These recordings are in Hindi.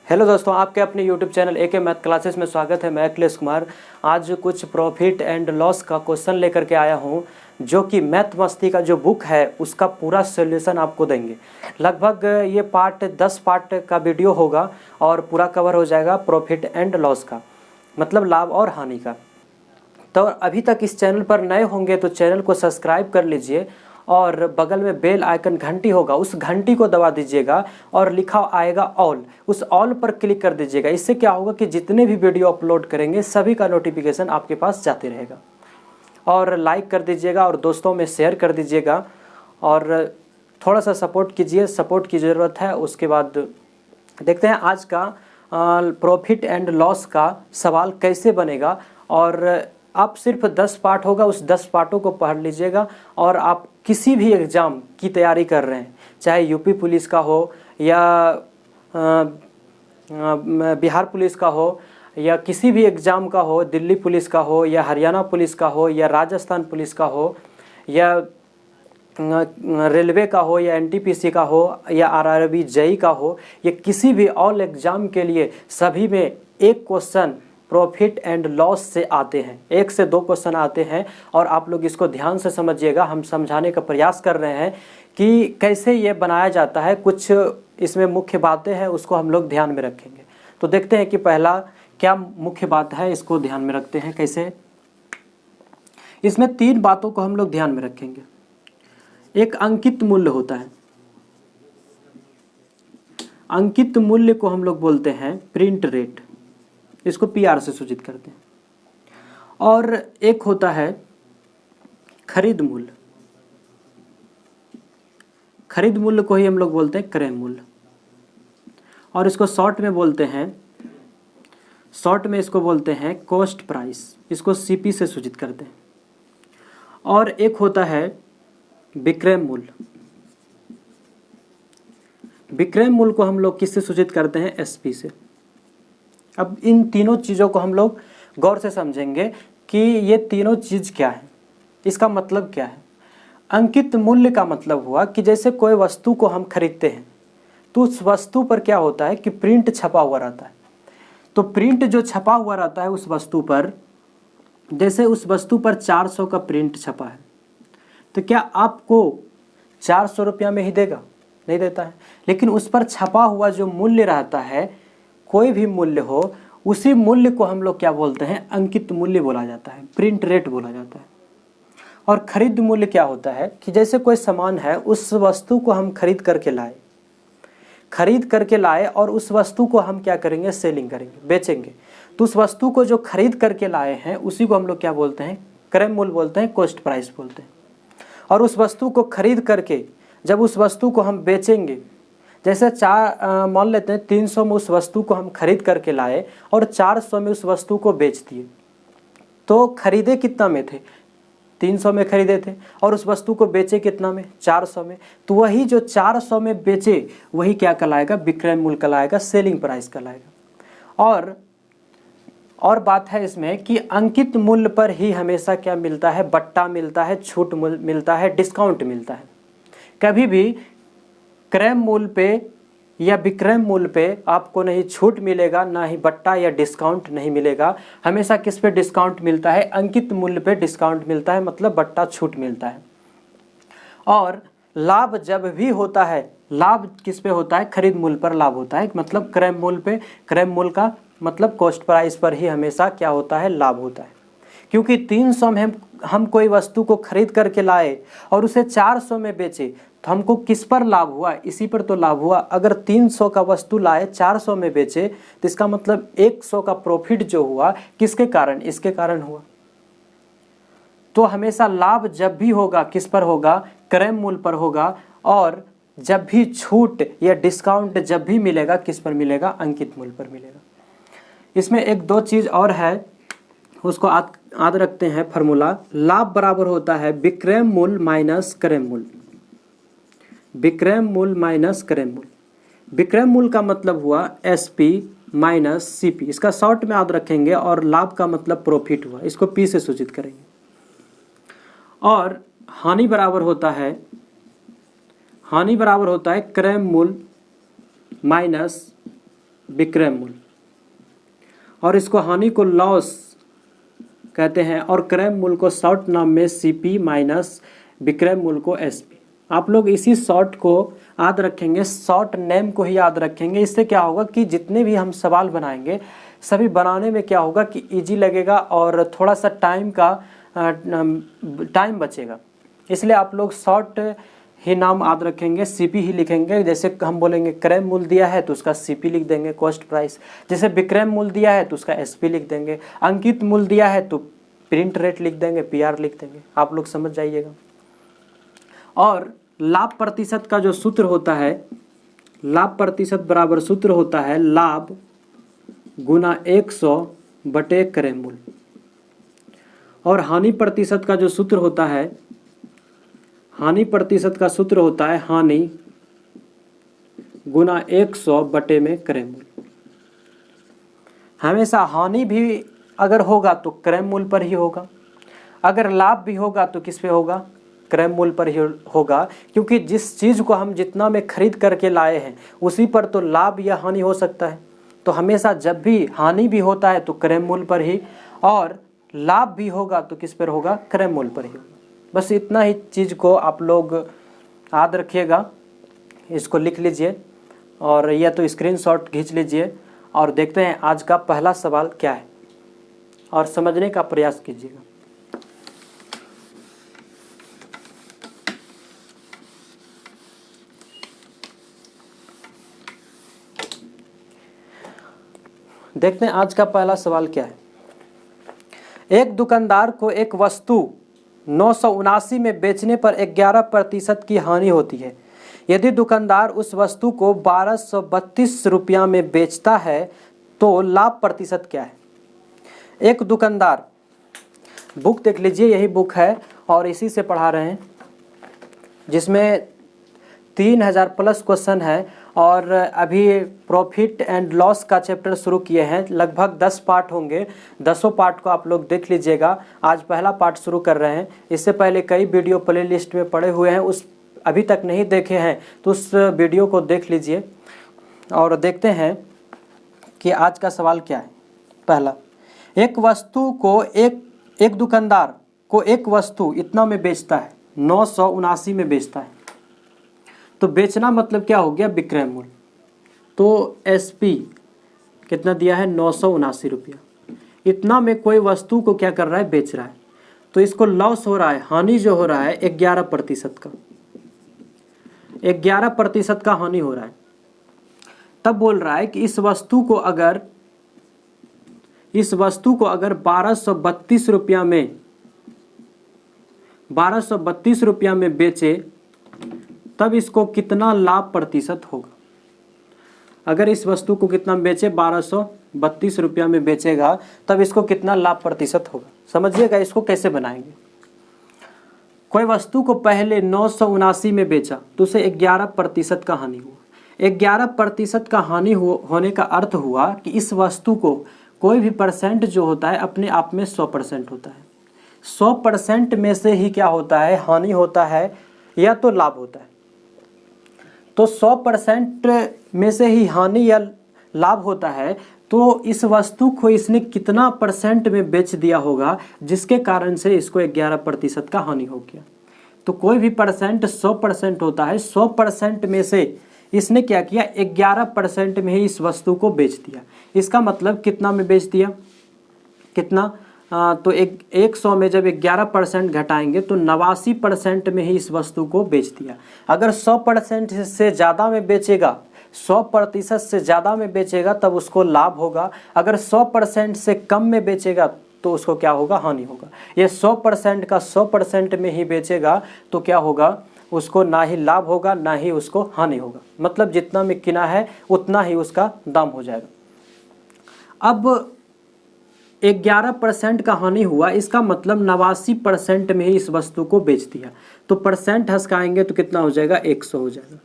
हेलो दोस्तों, आपके अपने YouTube channel AK math classes में स्वागत है। मैं अखिलेश कुमार आज कुछ प्रॉफिट एंड लॉस का क्वेश्चन लेकर के आया हूं, जो कि मैथ मस्ती का जो बुक है उसका पूरा सॉल्यूशन आपको देंगे। लगभग ये 10 पार्ट का वीडियो होगा और पूरा कवर हो जाएगा प्रॉफिट एंड लॉस का, मतलब लाभ और हानि का। तो अभी तक इस चैनल पर नए होंगे तो चैनल को सब्सक्राइब कर लीजिए और बगल में बेल आइकन घंटी होगा, उस घंटी को दबा दीजिएगा और लिखा आएगा ऑल, उस ऑल पर क्लिक कर दीजिएगा। इससे क्या होगा कि जितने भी वीडियो अपलोड करेंगे सभी का नोटिफिकेशन आपके पास जाते रहेगा। और लाइक कर दीजिएगा और दोस्तों में शेयर कर दीजिएगा और थोड़ा सा सपोर्ट कीजिए, सपोर्ट की ज़रूरत है। उसके बाद देखते हैं आज का प्रॉफिट एंड लॉस का सवाल कैसे बनेगा। और आप सिर्फ 10 पार्ट होगा, उस 10 पार्टों को पढ़ लीजिएगा और आप किसी भी एग्ज़ाम की तैयारी कर रहे हैं, चाहे यूपी पुलिस का हो या बिहार पुलिस का हो या किसी भी एग्ज़ाम का हो, दिल्ली पुलिस का हो या हरियाणा पुलिस का हो या राजस्थान पुलिस का हो या रेलवे का हो या एनटीपीसी का हो या आरआरबी जेई का हो, या किसी भी ऑल एग्ज़ाम के लिए सभी में एक क्वेश्चन प्रॉफिट एंड लॉस से आते हैं, 1 से 2 क्वेश्चन आते हैं। और आप लोग इसको ध्यान से समझिएगा, हम समझाने का प्रयास कर रहे हैं कि कैसे ये बनाया जाता है। कुछ इसमें मुख्य बातें हैं, उसको हम लोग ध्यान में रखेंगे। तो देखते हैं कि पहला क्या मुख्य बात है, इसको ध्यान में रखते हैं कैसे। इसमें 3 बातों को हम लोग ध्यान में रखेंगे। एक अंकित मूल्य होता है, अंकित मूल्य को हम लोग बोलते हैं प्रिंट रेट, इसको पीआर से सूचित करते हैं। और एक होता है खरीद मूल्य, खरीद मूल्य को ही हम लोग बोलते हैं क्रय मूल्य, और इसको शॉर्ट में बोलते हैं, शॉर्ट में इसको बोलते हैं कॉस्ट प्राइस, इसको सीपी से सूचित करते हैं। और एक होता है विक्रय मूल्य, विक्रय मूल्य को हम लोग किससे सूचित करते हैं, एसपी से। अब इन तीनों चीज़ों को हम लोग गौर से समझेंगे कि ये तीनों चीज़ क्या है, इसका मतलब क्या है। अंकित मूल्य का मतलब हुआ कि जैसे कोई वस्तु को हम खरीदते हैं तो उस वस्तु पर क्या होता है कि प्रिंट छपा हुआ रहता है। तो प्रिंट जो छपा हुआ रहता है उस वस्तु पर, जैसे उस वस्तु पर 400 का प्रिंट छपा है, तो क्या आपको 400 रुपया में ही देगा? नहीं देता है। लेकिन उस पर छपा हुआ जो मूल्य रहता है, कोई भी मूल्य हो, उसी मूल्य को हम लोग क्या बोलते हैं, अंकित मूल्य बोला जाता है, प्रिंट रेट बोला जाता है। और खरीद मूल्य क्या होता है कि जैसे कोई सामान है, उस वस्तु को हम खरीद करके लाए और उस वस्तु को हम क्या करेंगे, सेलिंग करेंगे, बेचेंगे। तो उस वस्तु को जो खरीद करके लाए हैं उसी को हम लोग क्या बोलते हैं, क्रय मूल्य बोलते हैं, कॉस्ट प्राइस बोलते हैं। और उस वस्तु को खरीद करके जब उस वस्तु को हम बेचेंगे, जैसे मान लेते हैं 300 में उस वस्तु को हम खरीद करके लाए और 400 में उस वस्तु को बेच दिए, तो खरीदे कितना में थे, 300 में खरीदे थे और उस वस्तु को बेचे कितना में, 400 में। तो वही जो 400 में बेचे वही क्या कहलाएगा, विक्रय मूल्य कहलाएगा, सेलिंग प्राइस कहलाएगा। और बात है इसमें कि अंकित मूल्य पर ही हमेशा क्या मिलता है, बट्टा मिलता है, छूट मिलता है, डिस्काउंट मिलता है। कभी भी क्रय मूल्य पे या विक्रय मूल्य पे आपको नहीं छूट मिलेगा, ना ही बट्टा या डिस्काउंट नहीं मिलेगा। हमेशा किस पे डिस्काउंट मिलता है, अंकित मूल्य पे डिस्काउंट मिलता है, मतलब बट्टा छूट मिलता है। और लाभ जब भी होता है, लाभ किस पे होता है, खरीद मूल्य पर लाभ होता है, मतलब क्रय मूल्य पे, क्रय मूल्य का मतलब कॉस्ट प्राइस पर ही हमेशा क्या होता है, लाभ होता है। क्योंकि 300 में हम कोई वस्तु को खरीद करके लाए और उसे 400 में बेचे, तो हमको किस पर लाभ हुआ, इसी पर तो लाभ हुआ। अगर 300 का वस्तु लाए 400 में बेचे तो इसका मतलब 100 का प्रॉफिट जो हुआ किसके कारण, इसके कारण हुआ। तो हमेशा लाभ जब भी होगा किस पर होगा, क्रय मूल्य पर होगा। और जब भी छूट या डिस्काउंट जब भी मिलेगा किस पर मिलेगा, अंकित मूल्य पर मिलेगा। इसमें 1-2 चीज़ और है, उसको याद रखते हैं फॉर्मूला। लाभ बराबर होता है विक्रय मूल्य माइनस क्रय मूल्य, विक्रय मूल्य माइनस क्रय मूल्य। विक्रय मूल्य का मतलब हुआ एसपी माइनस सीपी, इसका शॉर्ट में याद रखेंगे। और लाभ का मतलब प्रॉफिट हुआ, इसको पी से सूचित करेंगे। और हानि बराबर होता है क्रय मूल्य माइनस विक्रय मूल्य, और इसको हानि को लॉस कहते हैं, और क्रय मूल्य को शॉर्ट नाम में सीपी माइनस विक्रय मूल्य को एसपी। आप लोग इसी शॉर्ट को याद रखेंगे, शॉर्ट नेम को ही याद रखेंगे। इससे क्या होगा कि जितने भी हम सवाल बनाएंगे सभी बनाने में क्या होगा कि इजी लगेगा और थोड़ा सा टाइम बचेगा। इसलिए आप लोग शॉर्ट ही नाम याद रखेंगे, सीपी ही लिखेंगे। जैसे हम बोलेंगे क्रय मूल्य दिया है तो उसका सीपी लिख देंगे, कॉस्ट प्राइस। जैसे विक्रय मूल्य दिया है तो उसका एसपी लिख देंगे, अंकित मूल्य दिया है तो प्रिंट रेट लिख देंगे, पीआर लिख देंगे। आप लोग समझ जाइएगा। और लाभ प्रतिशत का जो सूत्र होता है, लाभ प्रतिशत बराबर सूत्र होता है लाभ गुना 100 बटे क्रय मूल्य। और हानि प्रतिशत का जो सूत्र होता है, हानि प्रतिशत का सूत्र होता है हानि गुना 100 बटे में क्रय मूल्य। हमेशा हानि भी अगर होगा तो क्रय मूल्य पर ही होगा, अगर लाभ भी होगा तो किस पे होगा, क्रय मूल्य पर ही होगा। क्योंकि जिस चीज़ को हम जितना में खरीद करके लाए हैं उसी पर तो लाभ या हानि हो सकता है। तो हमेशा जब भी हानि भी होता है तो क्रय मूल्य पर ही, और लाभ भी होगा तो किस पर होगा, क्रय मूल्य पर ही होगा। बस इतना ही चीज़ को आप लोग याद रखिएगा, इसको लिख लीजिए और या तो स्क्रीनशॉट खींच लीजिए और देखते हैं आज का पहला सवाल क्या है और समझने का प्रयास कीजिएगा। देखते हैं आज का पहला सवाल क्या है। एक दुकानदार को एक वस्तु 979 में बेचने पर 11% की हानि होती है। यदि दुकानदार उस वस्तु को 1232 रुपया में बेचता है तो लाभ प्रतिशत क्या है। एक दुकानदार, बुक देख लीजिए, यही बुक है और इसी से पढ़ा रहे हैं, जिसमें 3000 प्लस क्वेश्चन है। और अभी प्रॉफिट एंड लॉस का चैप्टर शुरू किए हैं, लगभग 10 पार्ट होंगे। 10 पार्ट को आप लोग देख लीजिएगा। आज पहला पार्ट शुरू कर रहे हैं। इससे पहले कई वीडियो प्ले लिस्ट में पड़े हुए हैं, उस अभी तक नहीं देखे हैं तो उस वीडियो को देख लीजिए। और देखते हैं कि आज का सवाल क्या है। पहला, एक वस्तु को एक दुकानदार को एक वस्तु इतना में बेचता है, 979 में बेचता है। तो बेचना मतलब क्या हो गया, विक्रय मूल्य। तो एसपी कितना दिया है, 979 रुपया। इतना में कोई वस्तु को क्या कर रहा है, बेच रहा है। तो इसको लॉस हो रहा है, हानि जो हो रहा है 11% का, 11% का हानि हो रहा है। तब बोल रहा है कि इस वस्तु को अगर 1232 रुपया में बेचे तब इसको कितना लाभ प्रतिशत होगा। अगर इस वस्तु को कितना बेचे, 1232 रुपया में बेचेगा तब इसको कितना लाभ प्रतिशत होगा। समझिएगा इसको कैसे बनाएंगे। कोई वस्तु को पहले 979 में बेचा तो उसे 11% का हानि हुआ। 11% का हानि होने का अर्थ हुआ कि इस वस्तु को कोई भी परसेंट जो होता है अपने आप में 100% होता है। 100% में से ही क्या होता है, हानि होता है या तो लाभ होता है। तो 100% में से ही हानि या लाभ होता है। तो इस वस्तु को इसने कितना % में बेच दिया होगा जिसके कारण से इसको 11% का हानि हो गया। तो कोई भी परसेंट 100% होता है, 100% में से इसने क्या किया, 11% में ही इस वस्तु को बेच दिया। इसका मतलब कितना में बेच दिया, कितना, तो 100 में जब 11% घटाएंगे तो 89% में ही इस वस्तु को बेच दिया। अगर 100% से ज़्यादा में बेचेगा, 100% से ज़्यादा में बेचेगा तब उसको लाभ होगा। अगर 100% से कम में बेचेगा तो उसको क्या होगा, हानि होगा। ये 100% का 100% में ही बेचेगा तो क्या होगा, उसको ना ही लाभ होगा ना ही उसको हानि होगा। मतलब जितना में किना है उतना ही उसका दाम हो जाएगा। अब 11% का हानि हुआ, इसका मतलब 89% में ही इस वस्तु को बेच दिया। तो परसेंट हंसकाएंगे तो कितना हो जाएगा, 100 हो जाएगा।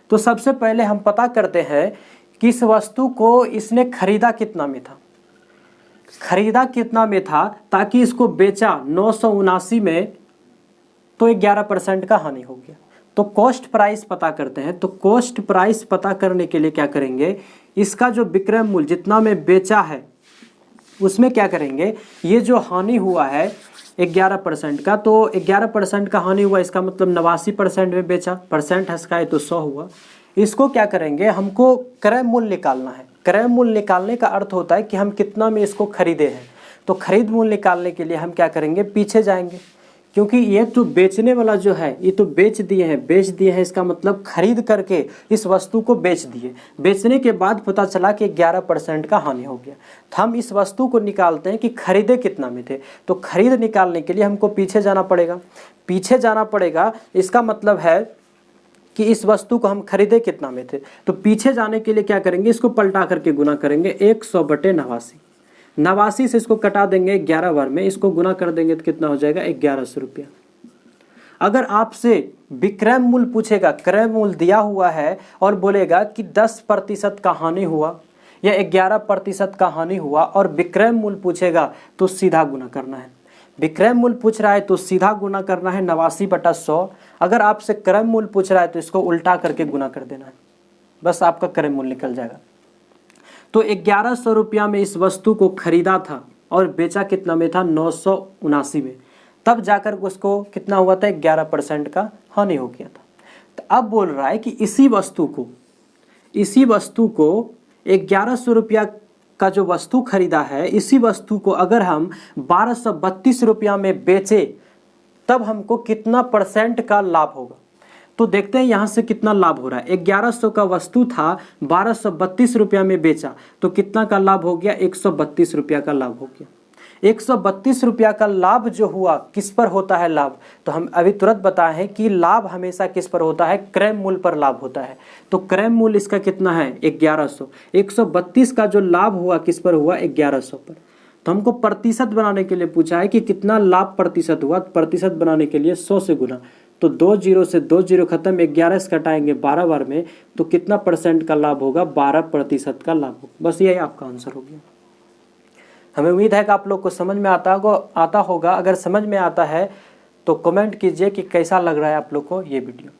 तो सबसे पहले हम पता करते हैं कि इस वस्तु को इसने खरीदा कितना में था, खरीदा कितना में था, ताकि इसको बेचा 979 में तो 11% का हानि हो गया। तो कॉस्ट प्राइस पता करते हैं। तो कॉस्ट प्राइस पता करने के लिए क्या करेंगे, इसका जो विक्रय मूल्य जितना में बेचा है उसमें क्या करेंगे, ये जो हानि हुआ है 11% का, तो 11% का हानि हुआ, इसका मतलब 89% में बेचा, परसेंट हंसकाए तो 100 हुआ। इसको क्या करेंगे, हमको क्रय मूल्य निकालना है। क्रय मूल्य निकालने का अर्थ होता है कि हम कितना में इसको खरीदे हैं। तो खरीद मूल्य निकालने के लिए हम क्या करेंगे, पीछे जाएंगे, क्योंकि ये तो बेचने वाला जो है ये तो बेच दिए हैं, इसका मतलब खरीद करके इस वस्तु को बेच दिए। बेचने के बाद पता चला कि 11% का हानि हो गया। तो हम इस वस्तु को निकालते हैं कि खरीदे कितना में थे। तो खरीद निकालने के लिए हमको पीछे जाना पड़ेगा। इसका मतलब है कि इस वस्तु को हम खरीदे कितना में थे। तो पीछे जाने के लिए क्या करेंगे, इसको पलटा करके गुना करेंगे 100/89। 89 से इसको कटा देंगे 11 बार में, इसको गुना कर देंगे तो कितना हो जाएगा, 1100 रुपया। अगर आपसे विक्रय मूल्य पूछेगा, क्रय मूल्य दिया हुआ है और बोलेगा कि 10% का हानि हुआ या 11% का हानि हुआ और विक्रय मूल्य पूछेगा तो सीधा गुना करना है। विक्रय मूल्य पूछ रहा है तो सीधा गुना करना है 89/100। अगर आपसे क्रय मूल्य पूछ रहा है तो इसको उल्टा करके गुना कर देना है, बस आपका क्रय मूल्य निकल जाएगा। तो 1100 रुपया में इस वस्तु को खरीदा था और बेचा कितना में था, 979 में। तब जाकर उसको कितना हुआ था, 11% का हानि हो गया था। तो अब बोल रहा है कि इसी वस्तु को 1100 रुपया का जो वस्तु खरीदा है, इसी वस्तु को अगर हम 1232 रुपया में बेचे तब हमको कितना % का लाभ होगा। तो देखते हैं यहाँ से कितना लाभ हो रहा है। 1100 का वस्तु था, 1232 रुपया में बेचा, तो कितना का लाभ हो गया, 132 रुपया का लाभ हो गया। 132 रुपया का लाभ जो हुआ, किस पर होता है लाभ, तो हम अभी तुरंत बताए हैं कि लाभ हमेशा किस पर होता है, क्रय मूल्य पर लाभ होता है। तो क्रय मूल्य इसका कितना है, 1100। 132 का जो लाभ हुआ किस पर हुआ, 1100 पर। तो हमको प्रतिशत बनाने के लिए पूछा है कि कितना लाभ प्रतिशत हुआ। प्रतिशत बनाने के लिए 100 से गुना, तो 2 जीरो से 2 जीरो खत्म, 11 से घटाएंगे 12 बार में, तो कितना % का लाभ होगा, 12% का लाभ होगा। बस यही आपका आंसर हो गया। हमें उम्मीद है कि आप लोग को समझ में आता होगा। अगर समझ में आता है तो कमेंट कीजिए कि कैसा लग रहा है आप लोग को ये वीडियो।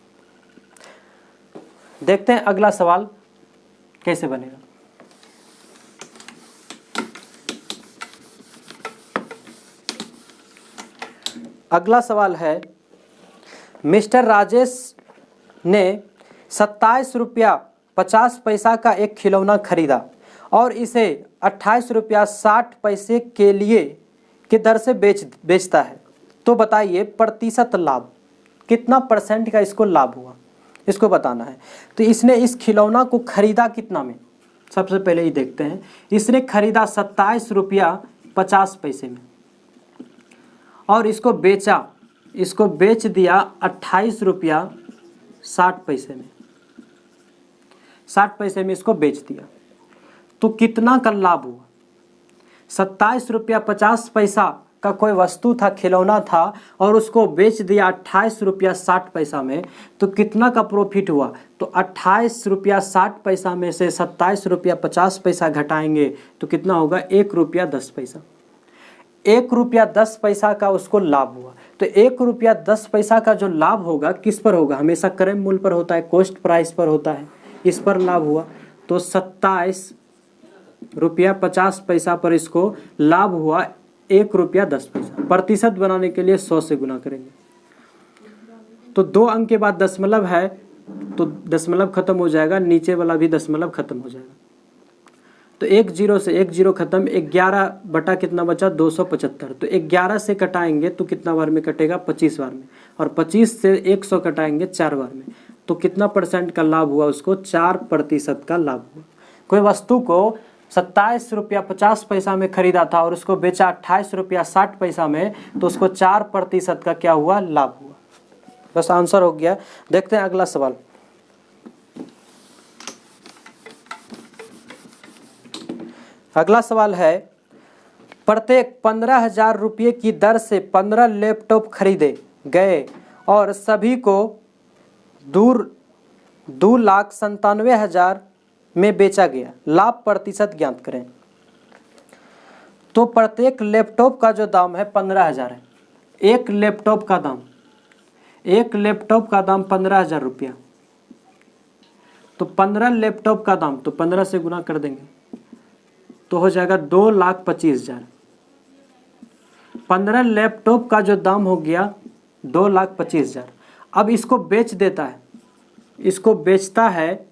देखते हैं अगला सवाल कैसे बनेगा। अगला सवाल है, मिस्टर राजेश ने 27 रुपया 50 पैसा का एक खिलौना खरीदा और इसे 28 रुपया 60 पैसे के लिए की दर से बेचता है। तो बताइए प्रतिशत लाभ, कितना % का इसको लाभ हुआ, इसको बताना है। तो इसने इस खिलौना को खरीदा कितना में, सबसे पहले ही देखते हैं। इसने खरीदा 27 रुपया 50 पैसे में और इसको बेच दिया 28 रुपया 60 पैसे में। 60 पैसे में इसको बेच दिया, तो कितना का लाभ हुआ। 27 रुपया 50 पैसा का कोई वस्तु था, खिलौना था, और उसको बेच दिया 28 रुपया 60 पैसा में, तो कितना का प्रॉफिट हुआ। तो 28 रुपया 60 पैसा में से 27 रुपया 50 पैसा घटाएंगे तो कितना होगा, 1 रुपया 10 पैसा। 1 रुपया 10 पैसा का उसको लाभ हुआ। तो 1 रुपया 10 पैसा का जो लाभ होगा किस पर होगा, हमेशा क्रय मूल्य पर होता है, कॉस्ट प्राइस पर होता है, इस पर लाभ हुआ। तो 27 रुपया 50 पैसा पर इसको लाभ हुआ 1 रुपया 10 पैसा। प्रतिशत बनाने के लिए 100 से गुना करेंगे। तो 2 अंक के बाद दशमलव है तो दशमलव खत्म हो जाएगा, नीचे वाला भी दशमलव खत्म हो जाएगा। तो 1 जीरो से 1 जीरो खत्म, 11 बटा कितना बचा, 275। तो 11 से कटाएंगे तो कितना बार में कटेगा, 25 बार में, और 25 से 100 कटाएंगे 4 बार में, तो कितना % का लाभ हुआ उसको, 4% का लाभ हुआ। कोई वस्तु को 27 रुपया 50 पैसा में खरीदा था और उसको बेचा 28 रुपया 60 पैसा में, तो उसको 4% का क्या हुआ, लाभ हुआ। बस आंसर हो गया। देखते हैं अगला सवाल। अगला सवाल है, प्रत्येक 15,000 रुपये की दर से 15 लैपटॉप खरीदे गए और सभी को 2,97,000 में बेचा गया। लाभ प्रतिशत ज्ञात करें। तो प्रत्येक लैपटॉप का जो दाम है 15,000 है। एक लैपटॉप का दाम एक लैपटॉप का दाम 15,000 रुपया, तो 15 लैपटॉप का दाम, तो 15 से गुना कर देंगे तो हो जाएगा 2,25,000। 15 लैपटॉप का जो दाम हो गया 2,25,000। अब इसको बेच देता है, इसको बेचता है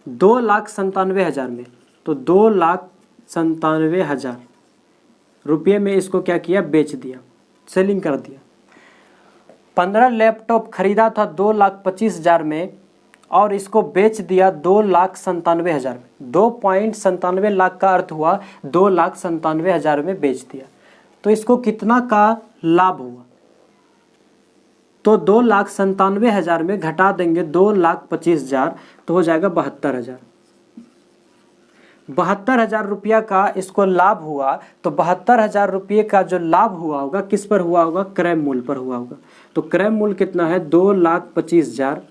2,97,000 में, तो 2,97,000 रुपये में इसको क्या किया, बेच दिया, सेलिंग कर दिया। 15 लैपटॉप खरीदा था 2,25,000 में और इसको बेच दिया 2,97,000 में। 2.97 लाख का अर्थ हुआ 2,97,000 में बेच दिया, तो इसको कितना का लाभ हुआ, तो 2,97,000 में घटा देंगे 2,25,000 तो हो जाएगा 72,000। 72,000 रुपया का इसको लाभ हुआ, तो 72,000 रुपये का जो लाभ हुआ होगा किस पर हुआ होगा, क्रय मूल्य पर हुआ होगा। तो क्रय मूल्य कितना है 2,25,000।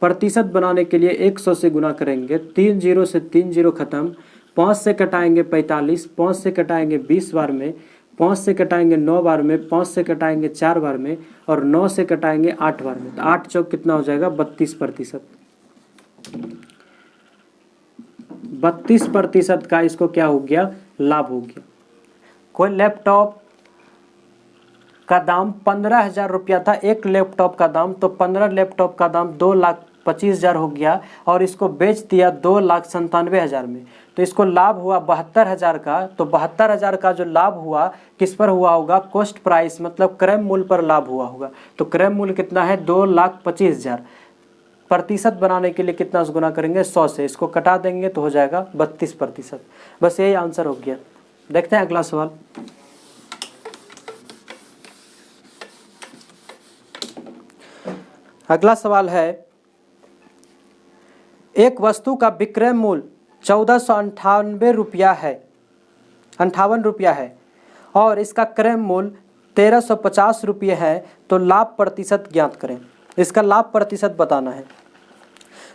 प्रतिशत बनाने के लिए 100 से गुना करेंगे, 3 जीरो से 3 जीरो खत्म, 5 से कटाएंगे 45, 5 से कटाएंगे 20 बार में, 5 से कटाएंगे 9 बार में, 5 से कटाएंगे 4 बार में और 9 से कटाएंगे 8 बार में। तो 8 चौक कितना हो जाएगा 32%। 32% का इसको क्या हो गया, लाभ हो गया। कोई लैपटॉप का दाम 15,000 रुपया था, एक लैपटॉप का दाम, तो 15 लैपटॉप का दाम 2,25,000 हो गया और इसको बेच दिया 2,97,000 में, तो इसको लाभ हुआ 72,000 का। तो 72,000 का जो लाभ हुआ किस पर हुआ होगा, कॉस्ट प्राइस मतलब क्रय मूल्य पर लाभ हुआ होगा। तो क्रय मूल्य कितना है 2,25,000। प्रतिशत बनाने के लिए कितना से गुना करेंगे 100 से, इसको कटा देंगे तो हो जाएगा 32%। बस यही आंसर हो गया। देखते हैं अगला सवाल। अगला सवाल है, एक वस्तु का विक्रय मूल्य 1,498 रुपया है, 58 रुपया है और इसका क्रय मूल्य 1,350 रुपये है, तो लाभ प्रतिशत ज्ञात करें। इसका लाभ प्रतिशत बताना है।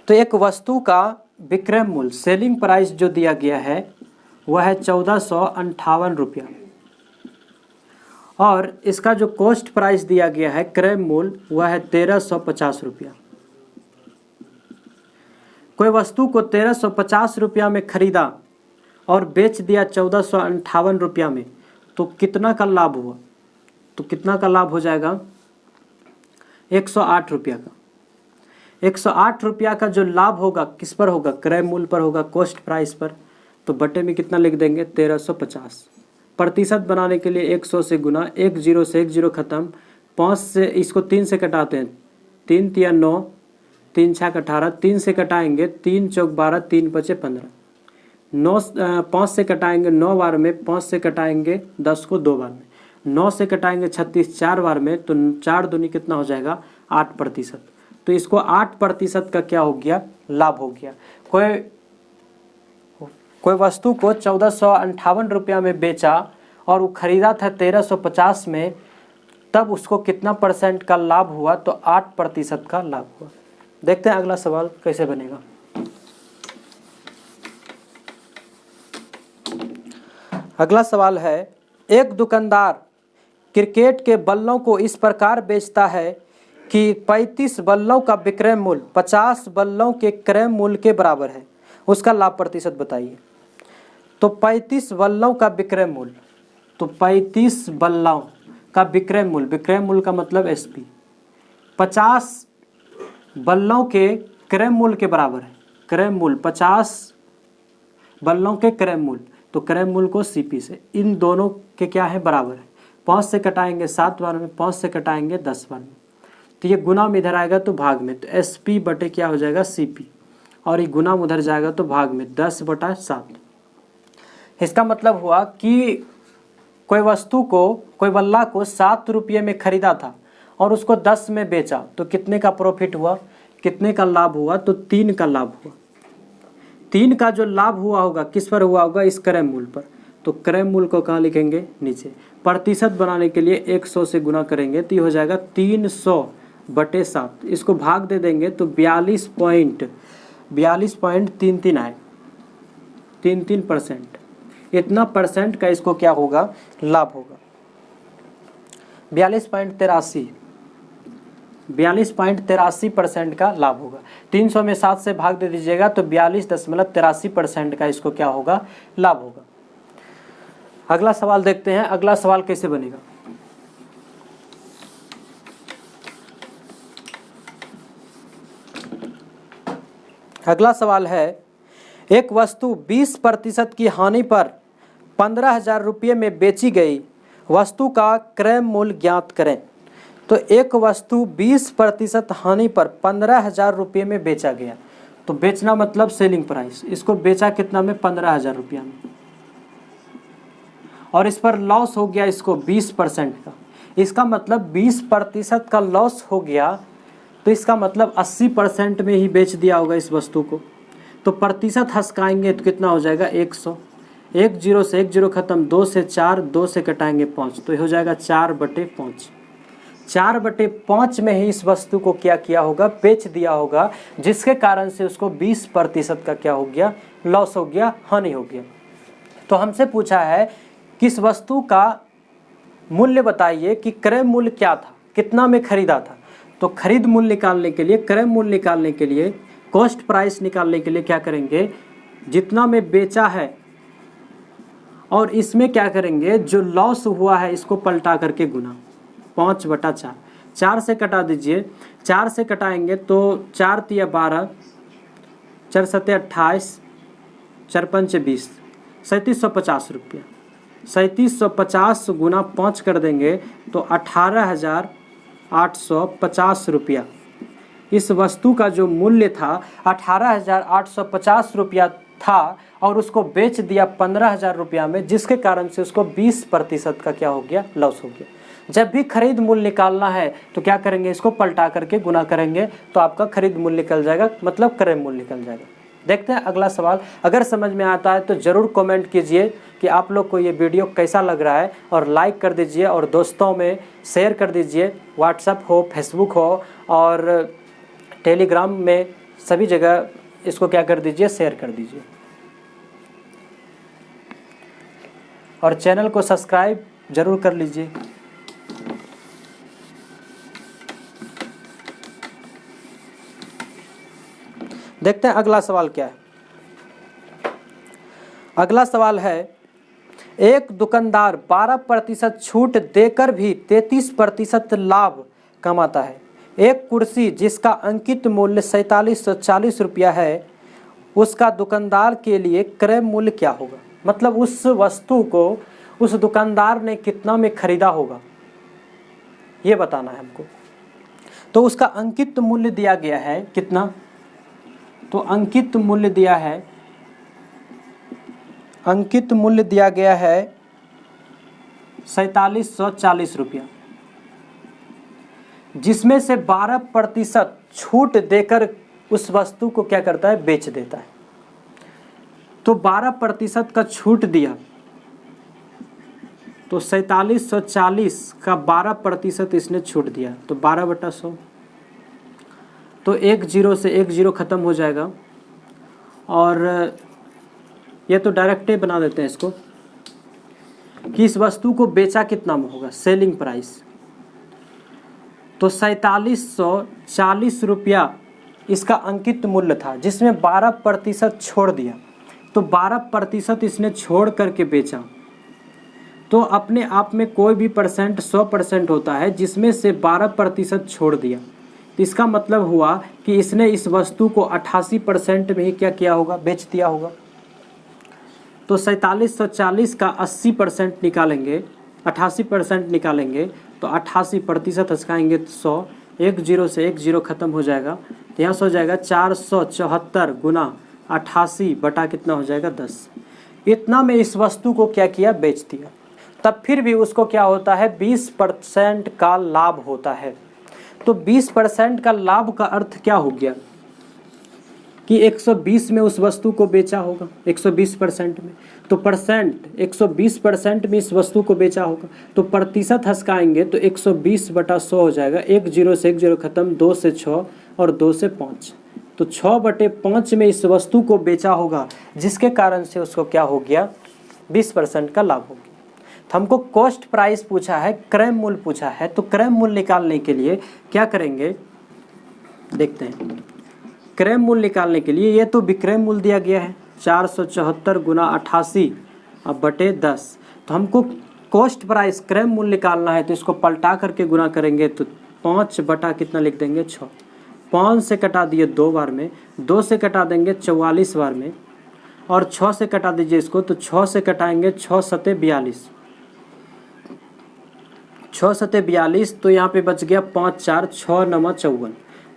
तो एक वस्तु का विक्रय मूल्य सेलिंग प्राइस जो दिया गया है वह है 1,458 रुपया और इसका जो कॉस्ट प्राइस दिया गया है क्रय मूल्य वह है 1,350 रुपया। कोई वस्तु को 1,350 रुपया में खरीदा और बेच दिया 1,458 रुपया में, तो कितना का लाभ हुआ, तो कितना का लाभ हो जाएगा 108 रुपया का। 108 रुपया का जो लाभ होगा किस पर होगा, क्रय मूल्य पर होगा, कॉस्ट प्राइस पर, तो बटे में कितना लिख देंगे 1,350। प्रतिशत बनाने के लिए 100 से गुना, 1 जीरो से 1 जीरो खत्म, 5 से इसको 3 से कटाते हैं, 3 तिया 9, 3 छक 18, 3 से कटाएंगे 3 चौक 12, 3 बचे 15, 5 से कटाएंगे 9 बार में, 5 से कटाएंगे 10 को 2 बार में, 9 से कटाएंगे 36 4 बार में, तो 4 दूनी कितना हो जाएगा 8%। तो इसको 8% का क्या हो गया, लाभ हो गया। कोई वस्तु को 1,458 रुपया में बेचा और वो खरीदा था 1,350 में, तब उसको कितना परसेंट का लाभ हुआ, तो 8% का लाभ हुआ। देखते हैं अगला सवाल कैसे बनेगा। अगला सवाल है, एक दुकानदार क्रिकेट के बल्लों को इस प्रकार बेचता है कि 35 बल्लों का विक्रय मूल्य 50 बल्लों के क्रय मूल्य के बराबर है, उसका लाभ प्रतिशत बताइए। तो 35 बल्लों का विक्रय मूल्य, तो 35 बल्लों का विक्रय मूल्य का मतलब SP 50 बल्लों के क्रय मूल्य के बराबर है। क्रय मूल्य 50 बल्लों के क्रय मूल्य, तो क्रय मूल्य को CP से इन दोनों के क्या है, बराबर है। 5 से कटाएंगे 7 बार में, 5 से कटाएंगे 10 बार में, तो ये गुना में इधर आएगा तो भाग में, तो SP बटे क्या हो जाएगा CP, और ये गुना उधर जाएगा तो भाग में 10/7। इसका मतलब हुआ कि कोई वस्तु को, कोई बल्ला को 7 रुपये में खरीदा था और उसको 10 में बेचा, तो कितने का प्रॉफिट हुआ, कितने का लाभ हुआ, तो 3 का लाभ हुआ। 3 का जो लाभ हुआ होगा किस पर हुआ होगा, इस क्रय मूल्य पर, तो क्रय मूल्य को कहाँ लिखेंगे, नीचे। प्रतिशत बनाने के लिए 100 से गुना करेंगे तो ये हो जाएगा 300/7, इसको भाग दे देंगे तो 42.33 आए, 33%। इतना परसेंट का इसको क्या होगा, लाभ होगा। 42.83% का लाभ होगा। 300 में 7 से भाग दे दीजिएगा तो 42.83% का इसको क्या होगा, लाभ होगा। अगला सवाल देखते हैं, अगला सवाल कैसे बनेगा। अगला सवाल है, एक वस्तु 20% की हानि पर 15,000 रुपये में बेची गई, वस्तु का क्रय मूल्य ज्ञात करें। तो एक वस्तु 20% हानि पर 15,000 रुपये में बेचा गया, तो बेचना मतलब सेलिंग प्राइस, इसको बेचा कितना में, 15,000 रुपया में, और इस पर लॉस हो गया इसको 20% का। इसका मतलब 20% का लॉस हो गया, तो इसका मतलब 80% में ही बेच दिया होगा इस वस्तु को। तो प्रतिशत हंसकाएंगे तो कितना हो जाएगा, 100। 1 0 से 1 0 खत्म, 2 से 4, 2 से कटाएंगे 5, तो ये हो जाएगा 4/5। 4/5 में ही इस वस्तु को क्या किया होगा, बेच दिया होगा, जिसके कारण से उसको 20% का क्या हो गया, लॉस हो गया, हानि हो गया। तो हमसे पूछा है किस वस्तु का मूल्य बताइए कि क्रय मूल्य क्या था, कितना में खरीदा था। तो खरीद मूल्य निकालने के लिए, क्रय मूल्य निकालने के लिए, कॉस्ट प्राइस निकालने के लिए क्या करेंगे, जितना में बेचा है और इसमें क्या करेंगे, जो लॉस हुआ है इसको पलटा करके गुना, 5/4। 4 से कटा दीजिए, 4 से कटाएंगे तो 4 तिया 12, 4 सत्ते 28, 4 पंचे 20, 3750 रुपया। 3750 गुना 5 कर देंगे तो 18,850 रुपया। इस वस्तु का जो मूल्य था 18,850 रुपया था और उसको बेच दिया 15,000 रुपया में, जिसके कारण से उसको 20% का क्या हो गया, लॉस हो गया। जब भी खरीद मूल्य निकालना है तो क्या करेंगे, इसको पलटा करके गुना करेंगे तो आपका खरीद मूल्य निकल जाएगा, मतलब क्रय मूल्य निकल जाएगा। देखते हैं अगला सवाल। अगर समझ में आता है तो ज़रूर कमेंट कीजिए कि आप लोग को ये वीडियो कैसा लग रहा है, और लाइक कर दीजिए और दोस्तों में शेयर कर दीजिए। व्हाट्सएप हो, फेसबुक हो और टेलीग्राम में, सभी जगह इसको क्या कर दीजिए, शेयर कर दीजिए। और चैनल को सब्सक्राइब जरूर कर लीजिए। देखते हैं अगला सवाल क्या है। अगला सवाल है, एक दुकानदार 12% छूट देकर भी 33% लाभ कमाता है। एक कुर्सी जिसका अंकित मूल्य 4740 रुपया है, उसका दुकानदार के लिए क्रय मूल्य क्या होगा। मतलब उस वस्तु को उस दुकानदार ने कितना में खरीदा होगा, ये बताना है हमको। तो उसका अंकित मूल्य दिया गया है कितना, तो अंकित मूल्य दिया है, अंकित मूल्य दिया गया है 4740 रुपया, जिसमें से 12% छूट देकर उस वस्तु को क्या करता है, बेच देता है। तो 12% का छूट दिया, तो 4740 का 12% इसने छूट दिया, तो 12/100। तो 1 0 से 1 0 खत्म हो जाएगा, और ये तो डायरेक्ट ही बना देते हैं इसको कि इस वस्तु को बेचा कितना में होगा, सेलिंग प्राइस। तो 4740 रुपया इसका अंकित मूल्य था, जिसमें 12% छोड़ दिया, तो 12% इसने छोड़ करके बेचा। तो अपने आप में कोई भी परसेंट 100% होता है, जिसमें से 12% छोड़ दिया, तो इसका मतलब हुआ कि इसने इस वस्तु को 88% में ही क्या किया होगा, बेच दिया होगा। तो 4740 का 80% निकालेंगे, 88% निकालेंगे, तो 88% हंसकाएंगे तो 100, 1 0 से 1 0 खत्म हो जाएगा, तो यहाँ से हो जाएगा 474 गुना 88 बटा कितना हो जाएगा, 10। इतना में इस वस्तु को क्या किया, बेच दिया। तब फिर भी उसको क्या होता है, 20% का लाभ होता है। तो 20% का लाभ का अर्थ क्या हो गया कि 120 में उस वस्तु को बेचा होगा, 120% में, तो परसेंट 120% में इस वस्तु को बेचा होगा, तो प्रतिशत हंसकाएंगे तो 120/100 हो जाएगा। 1 0 से 1 0 खत्म, 2 से 6 और 2 से 5, तो 6/5 में इस वस्तु को बेचा होगा, जिसके कारण से उसको क्या हो गया, 20% का लाभ हो गया। तो हमको कॉस्ट प्राइस पूछा है, क्रय मूल्य पूछा है, तो क्रय मूल्य निकालने के लिए क्या करेंगे देखते हैं। क्रय मूल्य निकालने के लिए ये तो विक्रय मूल्य दिया गया है 474 गुना 88 अब बटे 10। तो हमको कॉस्ट प्राइस क्रय मूल्य निकालना है, तो इसको पलटा करके गुना करेंगे तो 5 बटा कितना लिख देंगे 6। 5 से कटा दिए 2 बार में, 2 से कटा देंगे 44 बार में, और 6 से कटा दीजिए इसको, तो 6 से कटाएंगे 6 सते 42, 6 सते 42, तो यहाँ पे बच गया 5 4 6 9 54,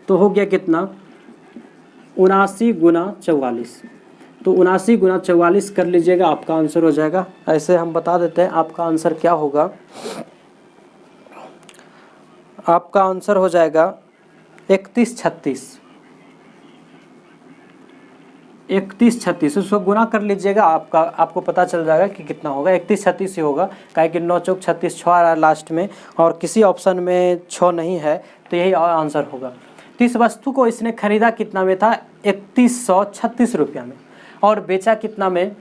तो हो गया कितना 79 गुना 44। तो 79 गुना 44 कर लीजिएगा, आपका आंसर हो जाएगा। ऐसे हम बता देते हैं आपका आंसर क्या होगा। आपका आंसर हो जाएगा 3136, 3136। उसको गुना कर लीजिएगा, आपको पता चल जाएगा कि कितना होगा। 3136 ही होगा, काहे कि 9 चौक 36 6 आ रहा है लास्ट में, और किसी ऑप्शन में 6 नहीं है, तो यही आंसर होगा। तो इस वस्तु को इसने खरीदा कितना में था 3136 रुपया में, और बेचा कितना में,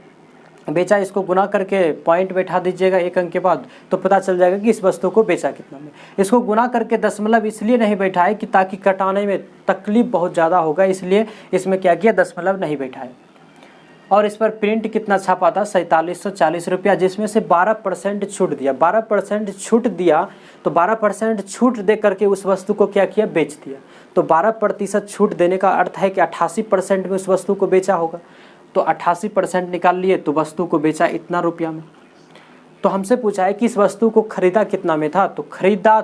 बेचा इसको गुना करके पॉइंट बैठा दीजिएगा 1 अंक के बाद, तो पता चल जाएगा कि इस वस्तु को बेचा कितना में। इसको गुना करके दशमलव इसलिए नहीं बैठा है कि ताकि कटाने में तकलीफ बहुत ज़्यादा होगा, इसलिए इसमें क्या किया दशमलव नहीं बैठा है। और इस पर प्रिंट कितना छापा था 4740 रुपया, जिसमें से 12% छूट दिया। 12% छूट दिया तो 12% छूट दे करके उस वस्तु को क्या किया बेच दिया। तो 12% छूट देने का अर्थ है कि 88% में उस वस्तु को बेचा होगा। तो 88% निकाल लिए तो वस्तु को बेचा इतना रुपया में। तो हमसे पूछा है कि इस वस्तु को खरीदा कितना में था, तो खरीदा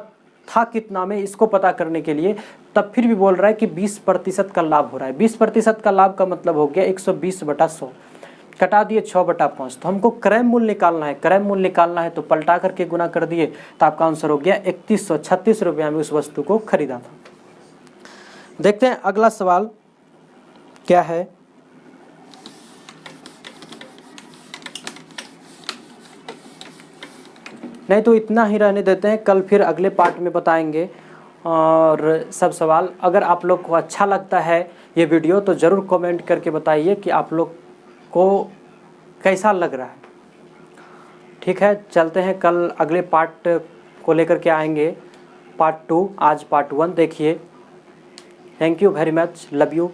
था कितना में, इसको पता करने के लिए तब फिर भी बोल रहा है कि 20% का लाभ हो रहा है। 20% का लाभ का मतलब हो गया 120 बटा 100, कटा दिए 6 बटा 5। तो हमको क्रय मूल्य निकालना है, क्रय मूल्य निकालना है तो पलटा करके गुना कर दिए, तो आपका आंसर हो गया 3136 रुपया में उस वस्तु को खरीदा था। देखते हैं अगला सवाल क्या है। नहीं तो इतना ही रहने देते हैं, कल फिर अगले पार्ट में बताएंगे और सब सवाल। अगर आप लोग को अच्छा लगता है ये वीडियो तो ज़रूर कमेंट करके बताइए कि आप लोग को कैसा लग रहा है। ठीक है, चलते हैं, कल अगले पार्ट को लेकर के आएंगे, पार्ट 2। आज पार्ट 1 देखिए। Thank you very much, love you.